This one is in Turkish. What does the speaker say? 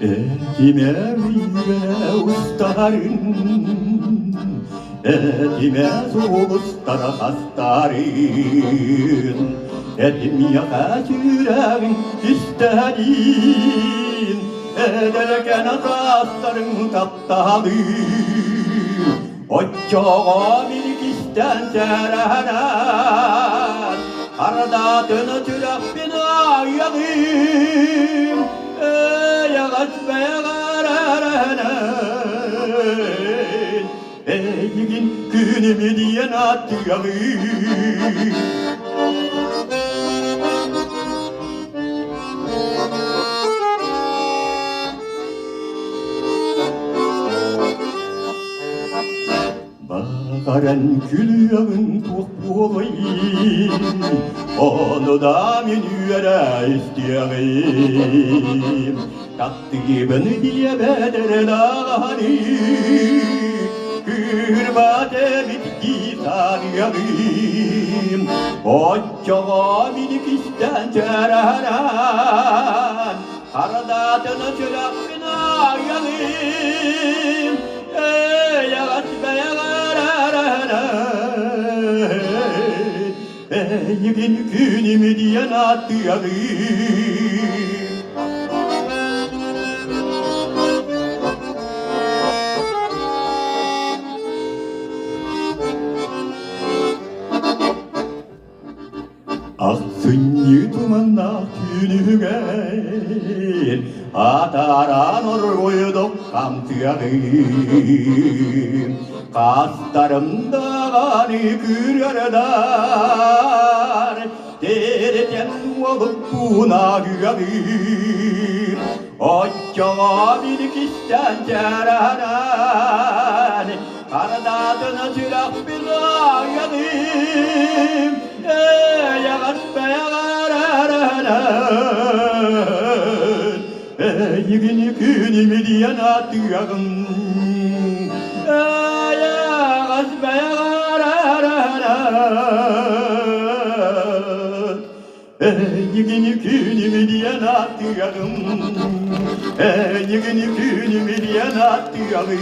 Etime vive ustarın, etime soğustar hastarın, etim yaka yüreğin isterin, ederken asasların taptalın, oçağa minik isten serenen, arada dönütür Rabbin ayağım, yağaç beğenen, eygin günümü diyen atıyağım. Bağıran külüğün topuğuyum, onu da men yüre isteyeyim. Tattığımın diye bederlanı, hürmete bitki sarıyayım. Oçağa minik isten cerenen, kardatını çırapın ayağım. Yağaç beğenen, eygin günümü diyen atıyağım. Aksın yıtımına tünügen, ataran orgoyduk kamtıyağım. Kastarımda gani kürerler, derken olup buna güyağım. Oçağa minik isten cerenen, kardatını çırak bir ayağım. Yağaç beğenen, eygin günümü diyen atıyağım. Yağaç beğenen, eygin günümü diyen atıyağım. Eygin günümü diyen atıyağım.